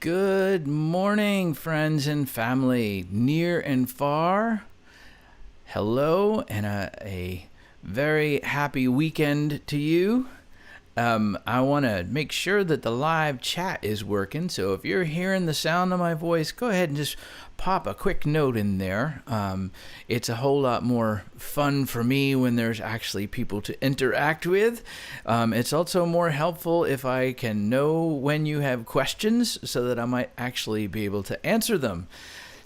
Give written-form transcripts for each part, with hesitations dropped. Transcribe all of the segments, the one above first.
Good morning, friends and family, near and far. Hello, and a very happy weekend to you. I want to make sure that the live chat is working, so if you're hearing the sound of my voice, go ahead and just pop a quick note in there. It's a whole lot more fun for me when there's actually people to interact with. It's also more helpful if I can know when you have questions so that I might actually be able to answer them.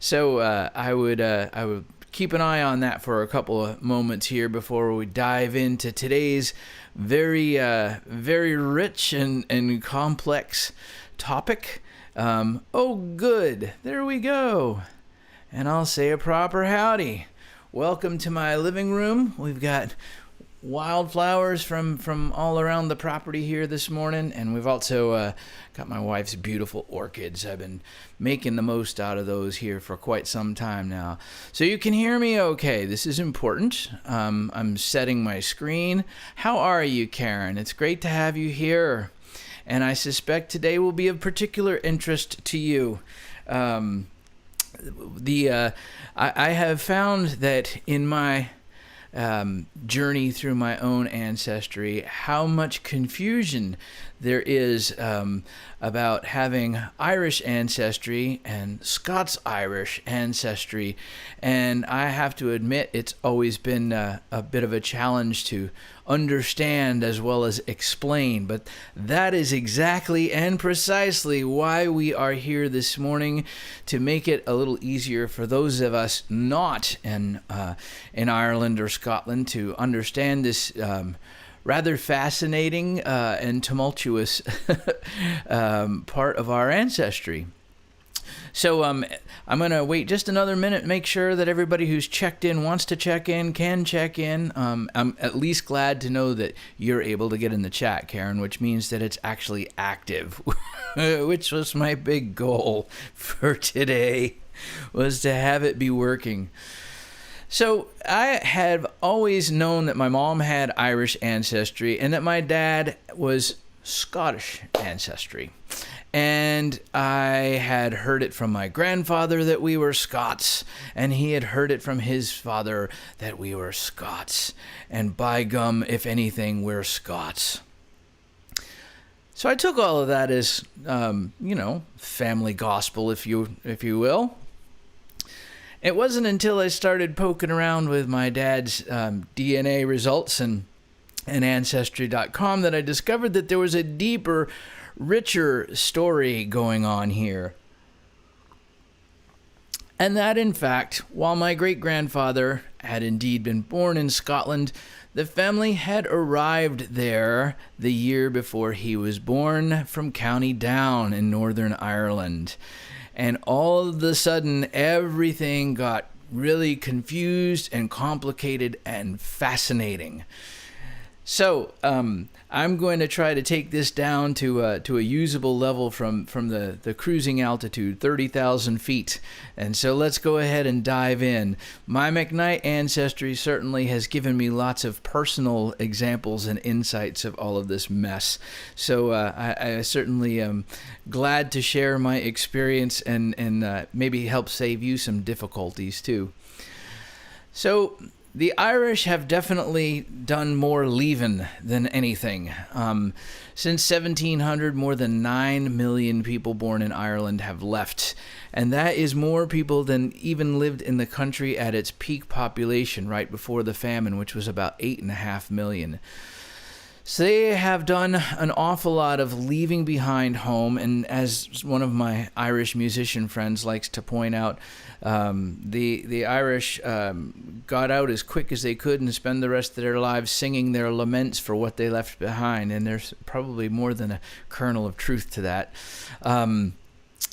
So I would keep an eye on that for a couple of moments here before we dive into today's very rich and complex topic. Oh, good. There we go. And I'll say a proper howdy. Welcome to my living room. We've got wildflowers from all around the property here this morning, and we've also got my wife's beautiful orchids. I've been making the most out of those here for quite some time now. So you can hear me okay. This is important. I'm setting my screen. How are you, Karen? It's great to have you here, and I suspect today will be of particular interest to you. I have found that in my journey through my own ancestry, how much confusion there is about having Irish ancestry and Scots-Irish ancestry, and I have to admit it's always been a bit of a challenge to understand as well as explain, but that is exactly and precisely why we are here this morning, to make it a little easier for those of us not in Ireland or Scotland to understand this rather fascinating and tumultuous part of our ancestry. So I'm going to wait just another minute, make sure that everybody who's checked in, wants to check in, can check in. I'm at least glad to know that you're able to get in the chat, Karen, which means that it's actually active, which was my big goal for today, was to have it be working. So I have always known that my mom had Irish ancestry and that my dad was Scottish ancestry. And I had heard it from my grandfather that we were Scots, and he had heard it from his father that we were Scots. And by gum, if anything, we're Scots. So I took all of that as, family gospel, if you will. It wasn't until I started poking around with my dad's DNA results and Ancestry.com that I discovered that there was a deeper, richer story going on here. And that, in fact, while my great-grandfather had indeed been born in Scotland, the family had arrived there the year before he was born from County Down in Northern Ireland. And all of a sudden, everything got really confused and complicated and fascinating. So I'm going to try to take this down to a usable level from the cruising altitude, 30,000 feet. And so let's go ahead and dive in. My McKnight ancestry certainly has given me lots of personal examples and insights of all of this mess. So I certainly am glad to share my experience and maybe help save you some difficulties too. So the Irish have definitely done more leaving than anything. Since 1700, more than 9 million people born in Ireland have left. And that is more people than even lived in the country at its peak population right before the famine, which was about 8.5 million. So they have done an awful lot of leaving behind home, and as one of my Irish musician friends likes to point out, the Irish got out as quick as they could and spend the rest of their lives singing their laments for what they left behind, and there's probably more than a kernel of truth to that.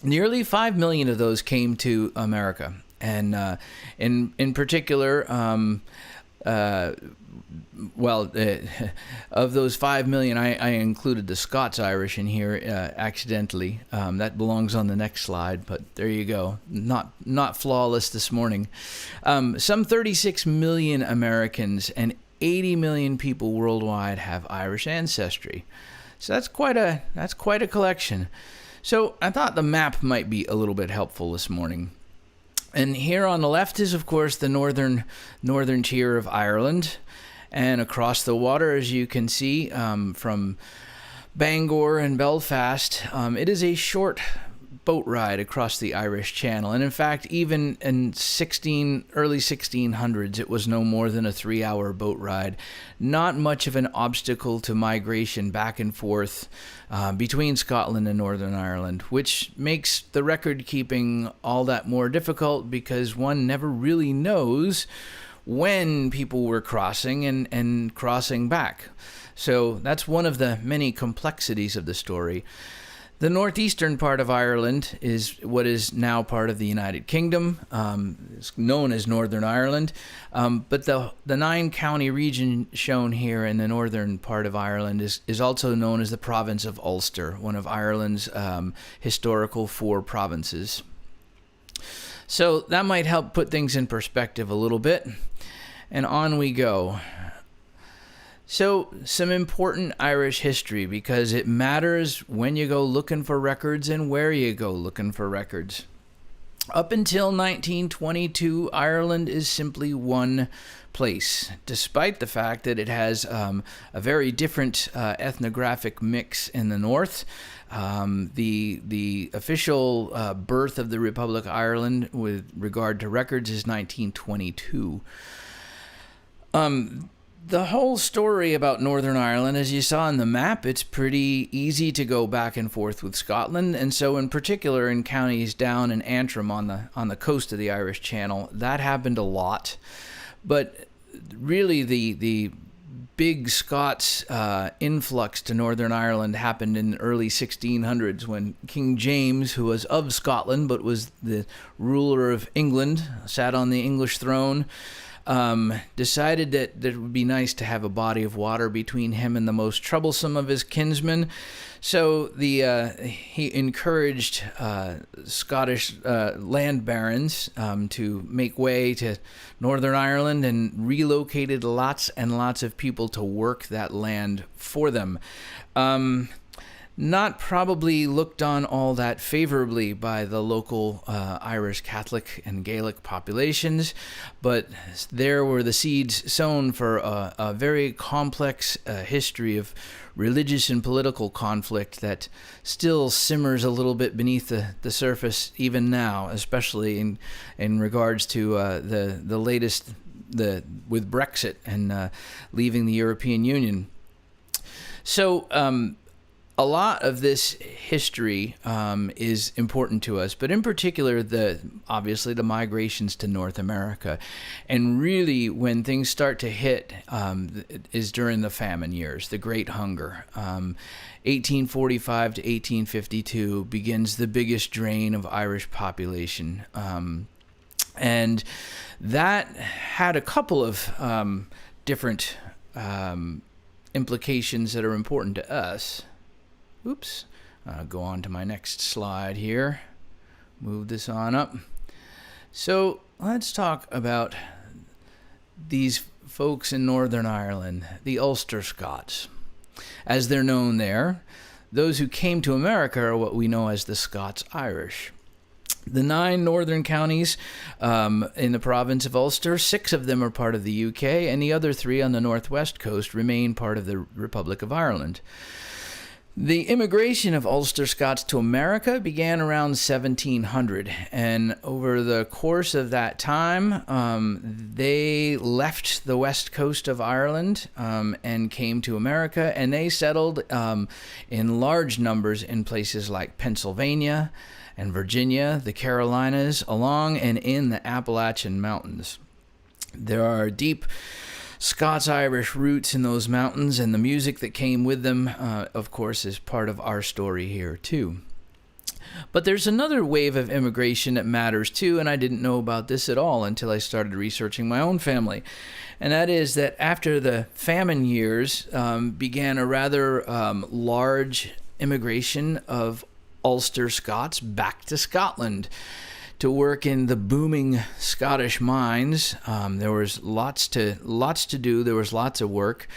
Nearly 5 million of those came to America, and in particular, of those 5 million, I included the Scots-Irish in here accidentally. That belongs on the next slide, but there you go. Not flawless this morning. Some 36 million Americans and 80 million people worldwide have Irish ancestry. So that's quite a collection. So I thought the map might be a little bit helpful this morning. And here on the left is, of course, the northern tier of Ireland. And across the water, as you can see, from Bangor and Belfast, it is a short boat ride across the Irish Channel. And in fact, even in early 1600s, it was no more than a 3-hour boat ride. Not much of an obstacle to migration back and forth between Scotland and Northern Ireland, which makes the record keeping all that more difficult because one never really knows when people were crossing and crossing back. So that's one of the many complexities of the story. The northeastern part of Ireland is what is now part of the United Kingdom. It's known as Northern Ireland. But the 9-county region shown here in the northern part of Ireland is also known as the province of Ulster, one of Ireland's historical 4 provinces. So that might help put things in perspective a little bit. And on we go. So, some important Irish history, because it matters when you go looking for records and where you go looking for records. Up until 1922, Ireland is simply one place, despite the fact that it has a very different ethnographic mix in the north. The official birth of the Republic of Ireland with regard to records is 1922. The whole story about Northern Ireland, as you saw on the map, it's pretty easy to go back and forth with Scotland, and so in particular in counties down in Antrim on the coast of the Irish Channel, that happened a lot. But really the big Scots influx to Northern Ireland happened in the early 1600s when King James, who was of Scotland but was the ruler of England, sat on the English throne, decided that it would be nice to have a body of water between him and the most troublesome of his kinsmen. So he encouraged Scottish land barons to make way to Northern Ireland and relocated lots and lots of people to work that land for them. Not probably looked on all that favorably by the local Irish Catholic and Gaelic populations, but there were the seeds sown for a very complex history of religious and political conflict that still simmers a little bit beneath the surface even now, especially in regards to the latest with Brexit and leaving the European Union. So a lot of this history is important to us, but in particular, obviously the migrations to North America. And really, when things start to hit is during the famine years, the Great Hunger. 1845 to 1852 begins the biggest drain of Irish population. And that had a couple of different implications that are important to us. Oops. Go on to my next slide here. Move this on up. So let's talk about these folks in Northern Ireland, the Ulster Scots. As they're known there, those who came to America are what we know as the Scots-Irish. The 9 northern counties in the province of Ulster, 6 of them are part of the UK, and the other 3 on the northwest coast remain part of the Republic of Ireland. The immigration of Ulster Scots to America began around 1700, and over the course of that time, they left the west coast of Ireland and came to America, and they settled in large numbers in places like Pennsylvania and Virginia, the Carolinas, along and in the Appalachian Mountains. There are deep Scots-Irish roots in those mountains, and the music that came with them, of course, is part of our story here, too. But there's another wave of immigration that matters, too, and I didn't know about this at all until I started researching my own family. And that is that after the famine years began a rather large immigration of Ulster Scots back to Scotland to work in the booming Scottish mines. There was lots to do. There was lots of work.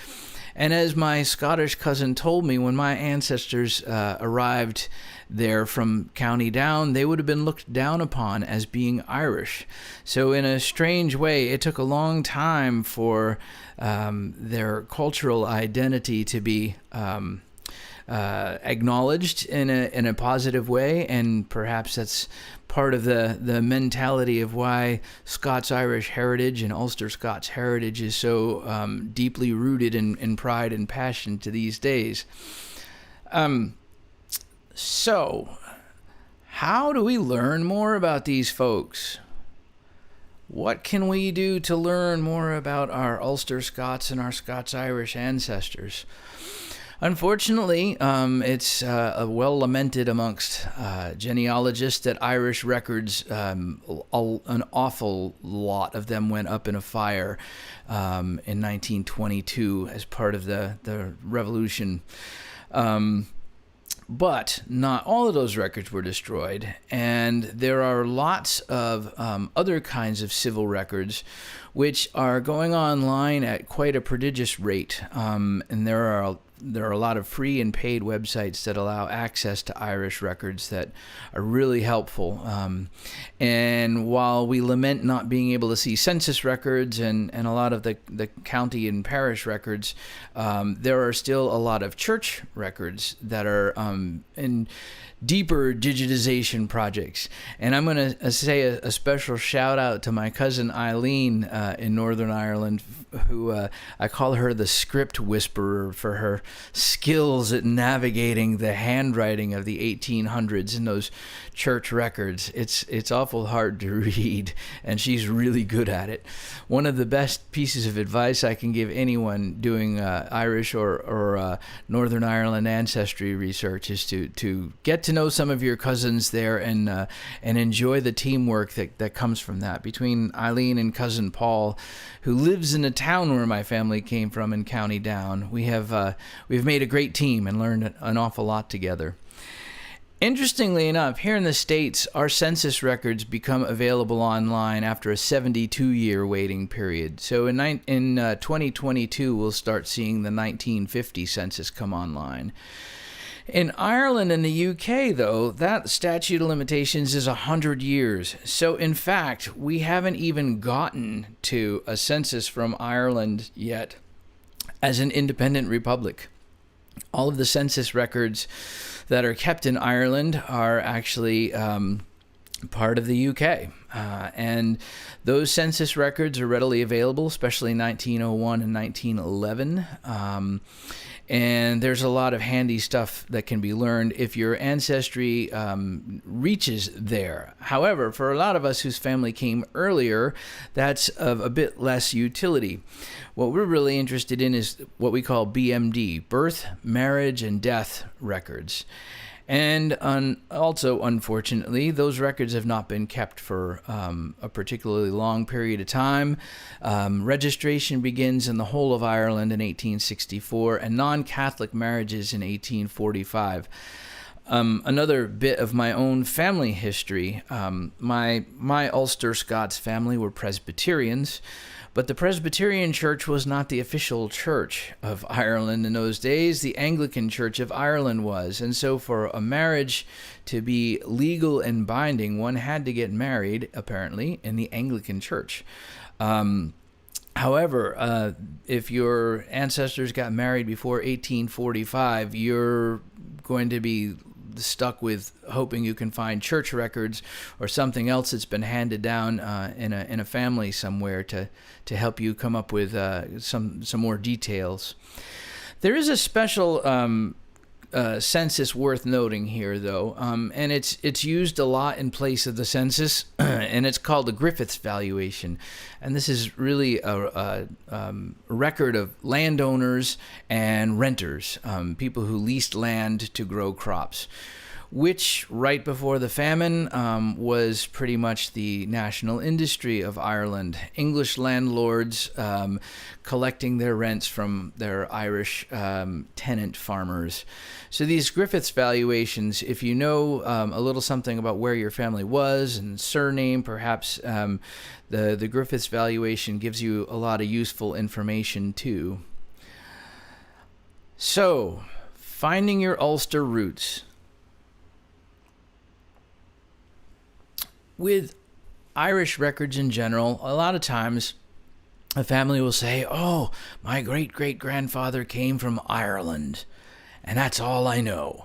And as my Scottish cousin told me, when my ancestors arrived there from County Down, they would have been looked down upon as being Irish. So in a strange way, it took a long time for their cultural identity to be acknowledged in a positive way, and perhaps that's part of the mentality of why Scots-Irish heritage and Ulster Scots heritage is so deeply rooted in pride and passion to these days. So, how do we learn more about these folks? What can we do to learn more about our Ulster Scots and our Scots-Irish ancestors? Unfortunately, it's well lamented amongst genealogists that Irish records, an awful lot of them went up in a fire in 1922 as part of the revolution. But not all of those records were destroyed, and there are lots of other kinds of civil records which are going online at quite a prodigious rate, and there are a lot of free and paid websites that allow access to Irish records that are really helpful. And while we lament not being able to see census records and a lot of the county and parish records, there are still a lot of church records that are in deeper digitization projects. And I'm going to say a special shout out to my cousin Eileen in Northern Ireland, who I call her the script whisperer for her skills at navigating the handwriting of the 1800s in those church records. It's awful hard to read, and she's really good at it. One of the best pieces of advice I can give anyone doing Irish or Northern Ireland ancestry research is to get to know some of your cousins there and enjoy the teamwork that comes from that. Between Eileen and cousin Paul, who lives in the town where my family came from in County Down, we've made a great team and learned an awful lot together. Interestingly enough, here in the States, our census records become available online after a 72-year waiting period. So in 2022, we'll start seeing the 1950 census come online. In Ireland and the UK, though, that statute of limitations is 100 years. So, in fact, we haven't even gotten to a census from Ireland yet as an independent republic. All of the census records that are kept in Ireland are actually part of the UK. And those census records are readily available, especially 1901 and 1911. And there's a lot of handy stuff that can be learned if your ancestry reaches there. However, for a lot of us whose family came earlier, that's of a bit less utility. What we're really interested in is what we call BMD, birth, marriage, and death records. And also, unfortunately, those records have not been kept for a particularly long period of time. Registration begins in the whole of Ireland in 1864 and non-Catholic marriages in 1845. Another bit of my own family history. My Ulster Scots family were Presbyterians, but the Presbyterian Church was not the official church of Ireland in those days. The Anglican Church of Ireland was. And so for a marriage to be legal and binding, one had to get married, apparently, in the Anglican Church. However, if your ancestors got married before 1845, you're going to be stuck with hoping you can find church records or something else that's been handed down in a family somewhere to help you come up with some more details. There is a special census worth noting here, though, and it's used a lot in place of the census, and it's called the Griffiths valuation. And this is really a record of landowners and renters, people who leased land to grow crops, which right before the famine was pretty much the national industry of Ireland. English landlords collecting their rents from their Irish tenant farmers. So these Griffiths valuations, if you know a little something about where your family was and surname, perhaps the Griffiths valuation gives you a lot of useful information too. So, finding your Ulster roots. With Irish records in general, a lot of times a family will say, "Oh, my great-great-grandfather came from Ireland, and that's all I know."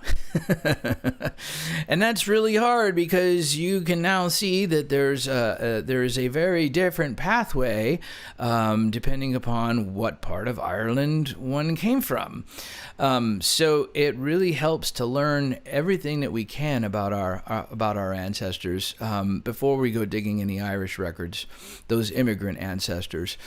And that's really hard, because you can now see that there's a very different pathway depending upon what part of Ireland one came from. So it really helps to learn everything that we can about our ancestors before we go digging in the Irish records, those immigrant ancestors.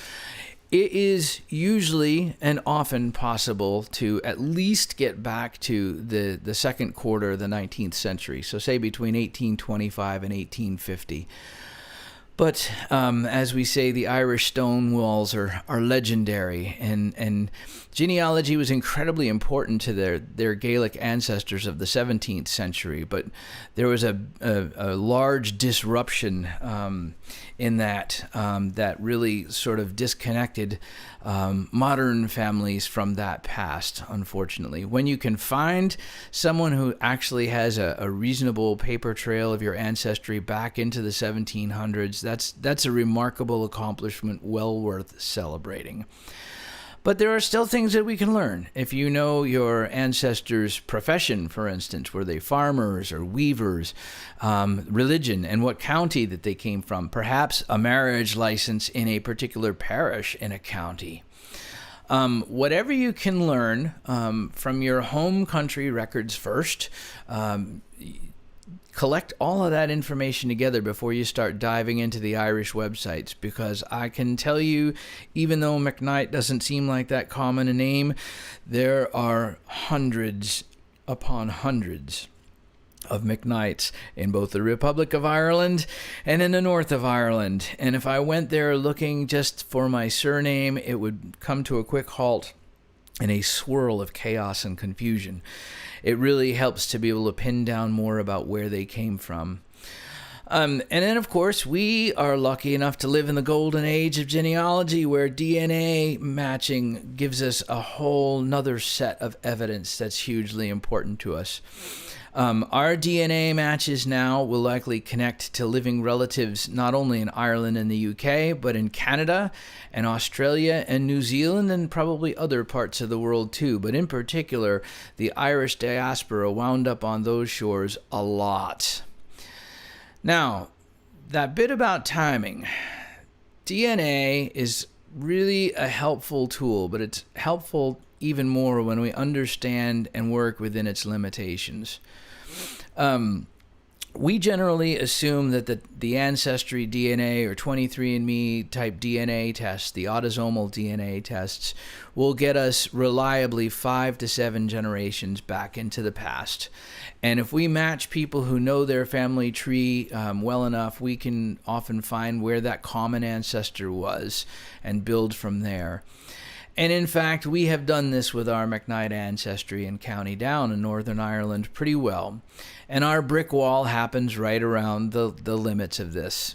It is usually and often possible to at least get back to the second quarter of the 19th century, so say between 1825 and 1850. But as we say, the Irish stone walls are legendary, and genealogy was incredibly important to their Gaelic ancestors of the 17th century. But there was a large disruption in that really sort of disconnected modern families from that past, unfortunately. When you can find someone who actually has a reasonable paper trail of your ancestry back into the 1700s, that's a remarkable accomplishment, well worth celebrating. But there are still things that we can learn. If you know your ancestors' profession, for instance, were they farmers or weavers, religion, and what county that they came from, perhaps a marriage license in a particular parish in a county. Whatever you can learn from your home country records first, collect all of that information together before you start diving into the Irish websites, because I can tell you, even though McKnight doesn't seem like that common a name, there are hundreds upon hundreds of McKnights in both the Republic of Ireland and in the north of Ireland. And if I went there looking just for my surname, it would come to a quick halt in a swirl of chaos and confusion. It really helps to be able to pin down more about where they came from. And then, of course, we are lucky enough to live in the golden age of genealogy, where DNA matching gives us a whole nother set of evidence that's hugely important to us. Our DNA matches now will likely connect to living relatives not only in Ireland and the UK, but in Canada and Australia and New Zealand, and probably other parts of the world too. But in particular, the Irish diaspora wound up on those shores a lot. Now, that bit about timing. DNA is really a helpful tool, but it's helpful even more when we understand and work within its limitations. We generally assume that the Ancestry DNA or 23andMe type DNA tests, the autosomal DNA tests, will get us reliably 5 to 7 generations back into the past. And if we match people who know their family tree well enough, we can often find where that common ancestor was and build from there. And in fact, we have done this with our McKnight ancestry in County Down in Northern Ireland pretty well. And our brick wall happens right around the limits of this.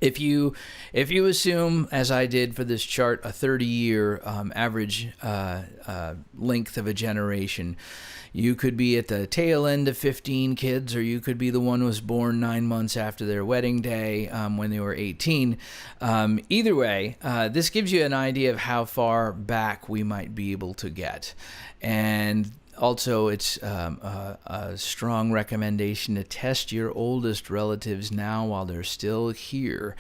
If you assume, as I did for this chart, a 30-year average length of a generation, you could be at the tail end of 15 kids, or you could be the one who was born 9 months after their wedding day when they were 18. Either way, this gives you an idea of how far back we might be able to get. And also, it's a strong recommendation to test your oldest relatives now while they're still here.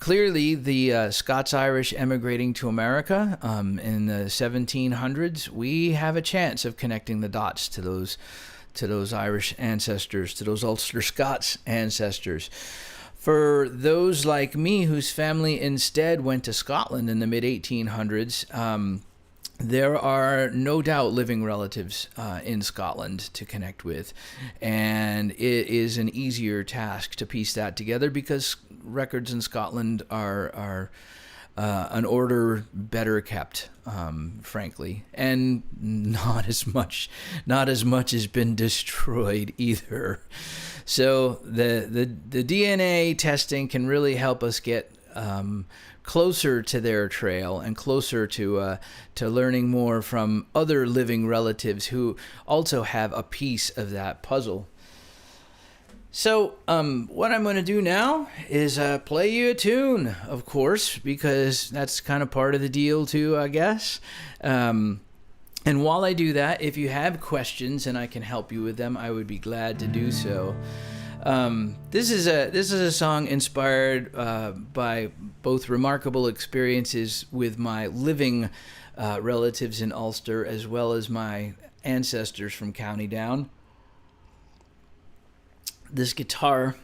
Clearly, the Scots-Irish emigrating to America in the 1700s, we have a chance of connecting the dots to those Irish ancestors, to those Ulster Scots ancestors. For those like me whose family instead went to Scotland in the mid-1800s, there are no doubt living relatives in Scotland to connect with, and it is an easier task to piece that together because records in Scotland are an order better kept, frankly, and not as much has been destroyed either. So the DNA testing can really help us get closer to their trail and closer to learning more from other living relatives who also have a piece of that puzzle. So what I'm going to do now is play you a tune, of course, because that's kind of part of the deal too, I guess. And while I do that, if you have questions and I can help you with them, I would be glad to do so. This is a song inspired by both remarkable experiences with my living relatives in Ulster, as well as my ancestors from County Down. This guitar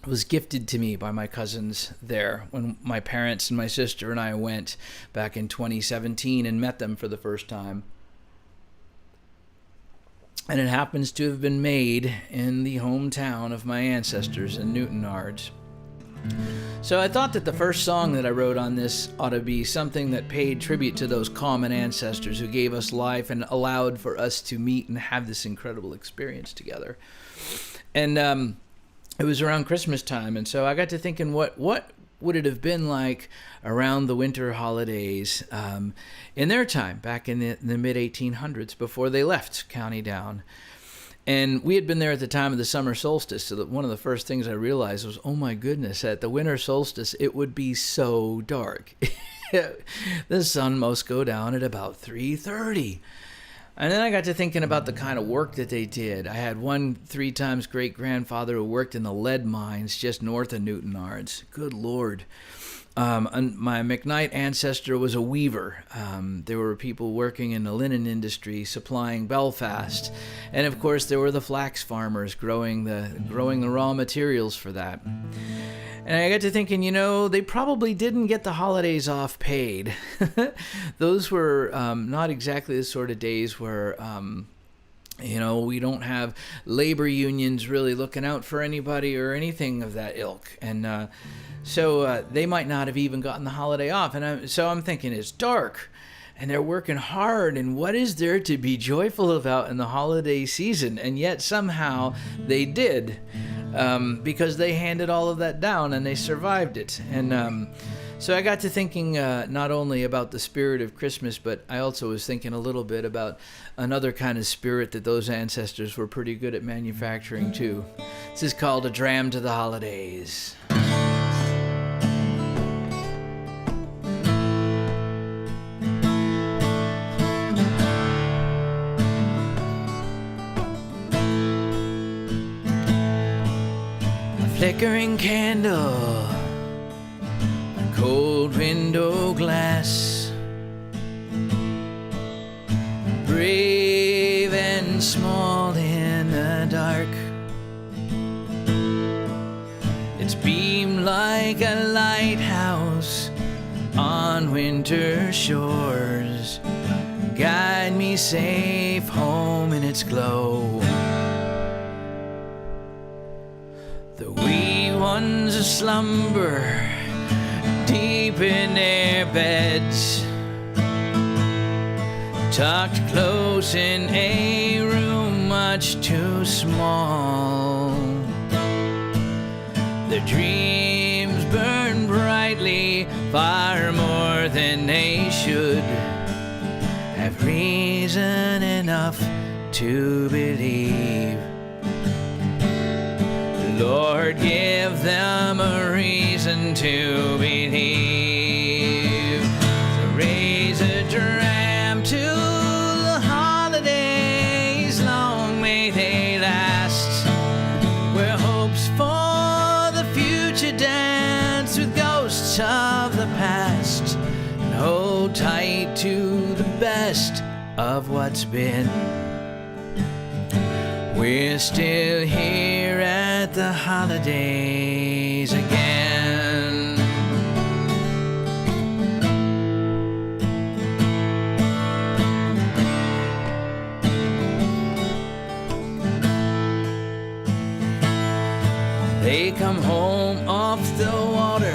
was gifted to me by my cousins there when my parents and my sister and I went back in 2017 and met them for the first time. And it happens to have been made in the hometown of my ancestors in Newtownards. So I thought that the first song that I wrote on this ought to be something that paid tribute to those common ancestors who gave us life and allowed for us to meet and have this incredible experience together. And it was around Christmas time, and so I got to thinking, what would it have been like around the winter holidays in their time, back in the mid-1800s, before they left County Down. And we had been there at the time of the summer solstice, so that one of the first things I realized was, oh my goodness, at the winter solstice, it would be so dark. The sun must go down at about 3:30. And then I got to thinking about the kind of work that they did. I had one 3 times great-grandfather who worked in the lead mines just north of Newtownards. Good Lord. And my McKnight ancestor was a weaver. There were people working in the linen industry supplying Belfast. And of course there were the flax farmers growing the raw materials for that. And I got to thinking, they probably didn't get the holidays off paid. Those were not exactly the sort of days where we don't have labor unions really looking out for anybody or anything of that ilk. And so they might not have even gotten the holiday off. And so I'm thinking, it's dark and they're working hard. And what is there to be joyful about in the holiday season? And yet somehow they did, because they handed all of that down and they survived it. And so I got to thinking not only about the spirit of Christmas, but I also was thinking a little bit about another kind of spirit that those ancestors were pretty good at manufacturing too. This is called A Dram to the Holidays. A flickering candle, cold window glass, brave and small in the dark. It's beamed like a lighthouse on winter shores. Guide me safe home in its glow. The wee ones slumber deep in their beds, tucked close in a room much too small. Their dreams burn brightly, far more than they should. Have reason enough to believe. Lord, give them a reason to believe. So raise a dram to the holidays, long may they last, where hopes for the future dance with ghosts of the past, and hold tight to the best of what's been. We're still here at the holidays again. They come home off the water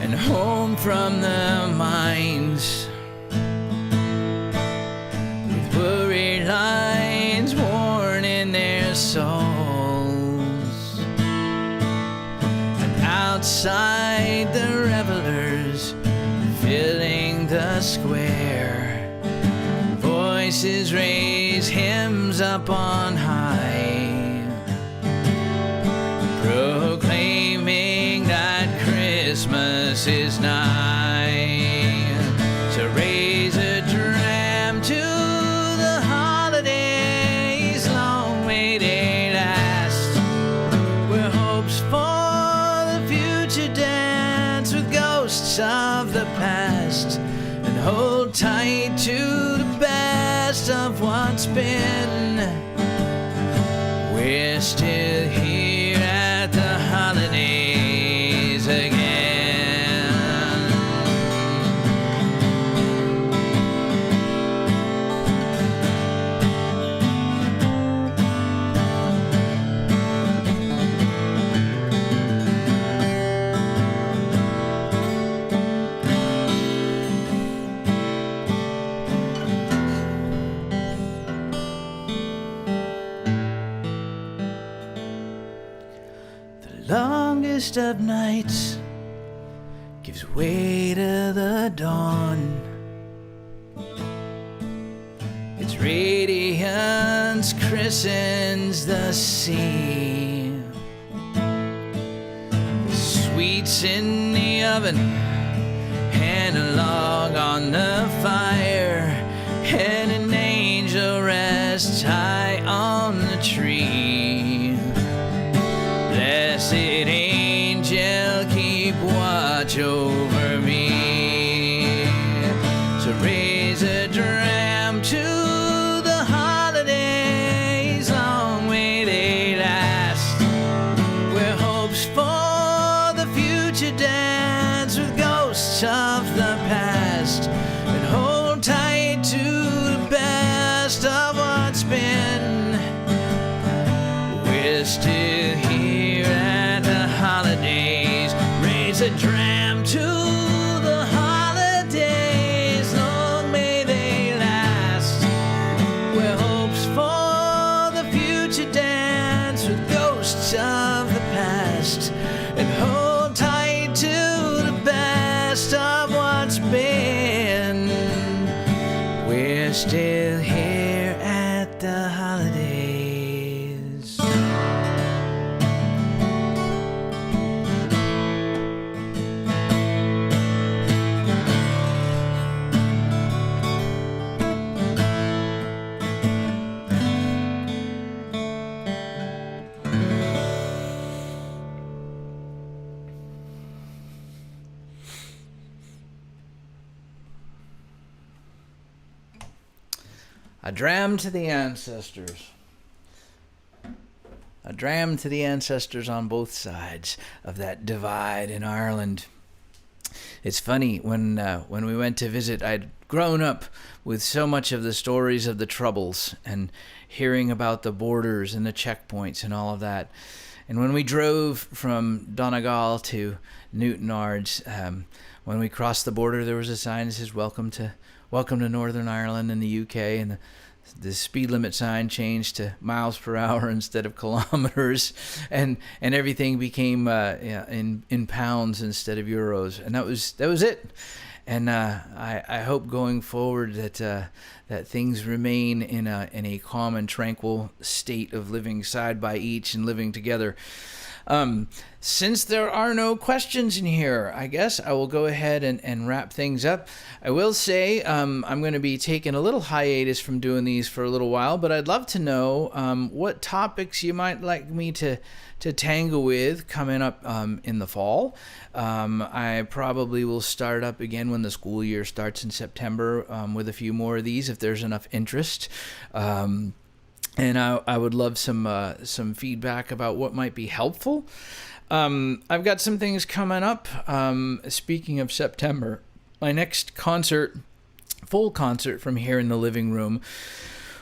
and home from the mines, with worried lines worn in their souls. And outside square. Voices raise hymns up on high, proclaiming that Christmas is nigh. So raise a dram to the holidays, long may they last, where hopes for the future dance with ghosts of the past, and hold tight to the best of what's been. We're still here at the holidays again. Longest of nights gives way to the dawn. Its radiance christens the sea. Sweets in the oven and a log on the fire, and an angel rests high on the tree. Blessed angel, keep watch over me. So raise a dram to the holidays, long may they last, where hopes for the future dance with ghosts of the past, and hold tight to the best of what's been. We're still here at the holidays. Raise a dram to the holidays, long may they last, where hopes for the future dance with ghosts of the past, and hold tight to the best of what's been. We're still here at the holidays. A dram to the ancestors. A dram to the ancestors on both sides of that divide in Ireland. It's funny, when we went to visit, I'd grown up with so much of the stories of the Troubles and hearing about the borders and the checkpoints and all of that. And when we drove from Donegal to Newtownards, when we crossed the border, there was a sign that says, Welcome to Northern Ireland in the UK, and the speed limit sign changed to miles per hour instead of kilometers, and everything became in pounds instead of euros, and that was it. And I hope going forward that things remain in a calm and tranquil state of living side by each and living together. Since there are no questions in here, I guess I will go ahead and wrap things up. I will say I'm going to be taking a little hiatus from doing these for a little while, but I'd love to know what topics you might like me to tangle with coming up in the fall. I probably will start up again when the school year starts in September with a few more of these if there's enough interest. And I would love some feedback about what might be helpful. I've got some things coming up. Speaking of September, my next full concert from here in the living room,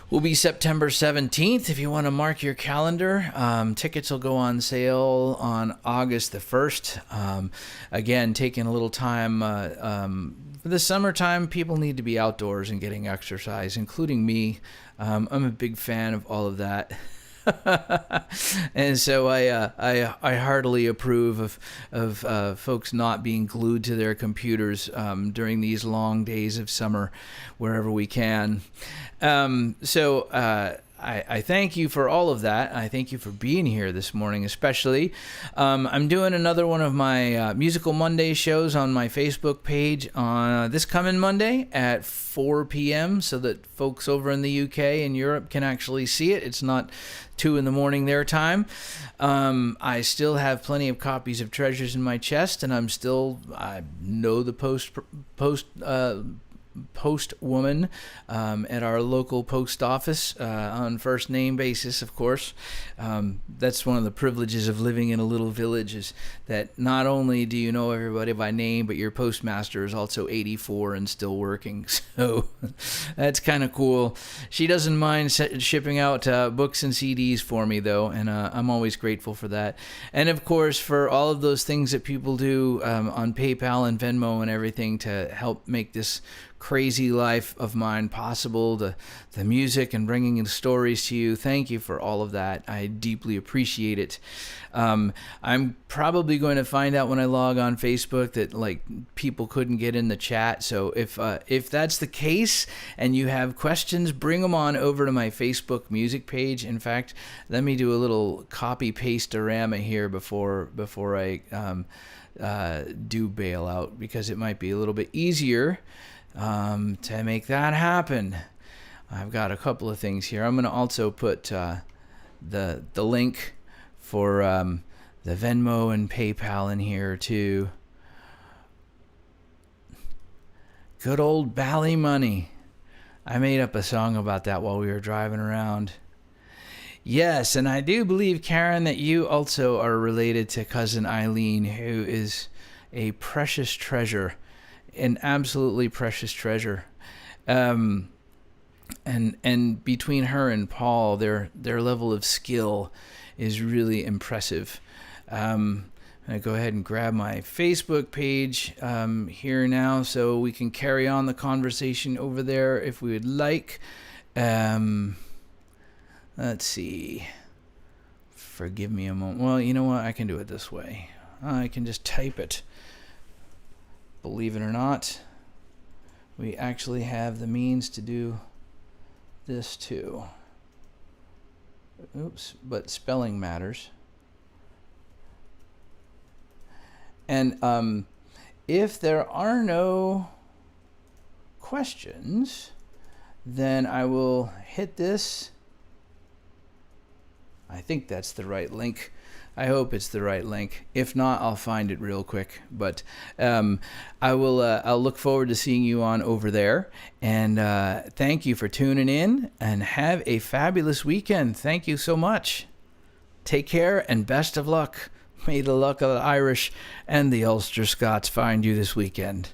will be September 17th. If you want to mark your calendar, tickets will go on sale on August the 1st. Again, taking a little time. For the summertime, people need to be outdoors and getting exercise, including me. I'm a big fan of all of that. And so I heartily approve of folks not being glued to their computers during these long days of summer, wherever we can. I thank you for all of that. I thank you for being here this morning, especially. I'm doing another one of my Musical Monday shows on my Facebook page on this coming Monday at 4 p.m. so that folks over in the UK and Europe can actually see it. It's not 2 in the morning their time. I still have plenty of copies of Treasures in my chest, and I know the post woman at our local post office on first name basis, of course. That's one of the privileges of living in a little village, is that not only do you know everybody by name, but your postmaster is also 84 and still working. So that's kind of cool. She doesn't mind shipping out books and CDs for me, though, and I'm always grateful for that. And of course, for all of those things that people do on PayPal and Venmo and everything to help make this crazy life of mine possible, the music and bringing in stories to you. Thank you for all of that. I deeply appreciate it. I'm probably going to find out when I log on Facebook that people couldn't get in the chat. So if that's the case and you have questions, bring them on over to my Facebook music page. In fact, let me do a little copy paste-orama here before I do bail out, because it might be a little bit easier to make that happen. I've got a couple of things here. I'm going to also put the link for the Venmo and PayPal in here too. Good old Ballymoney. I made up a song about that while we were driving around. Yes, and I do believe, Karen, that you also are related to cousin Eileen, who is a precious treasure. An absolutely precious treasure. And between her and Paul, their level of skill is really impressive. I'm going to go ahead and grab my Facebook page here now so we can carry on the conversation over there if we would like. Let's see. Forgive me a moment. Well, you know what? I can do it this way. I can just type it. Believe it or not, we actually have the means to do this too. Oops, but spelling matters. And if there are no questions, then I will hit this. I think that's the right link. I hope it's the right link. If not, I'll find it real quick. But I will. I'll look forward to seeing you on over there. And thank you for tuning in. And have a fabulous weekend. Thank you so much. Take care and best of luck. May the luck of the Irish and the Ulster Scots find you this weekend.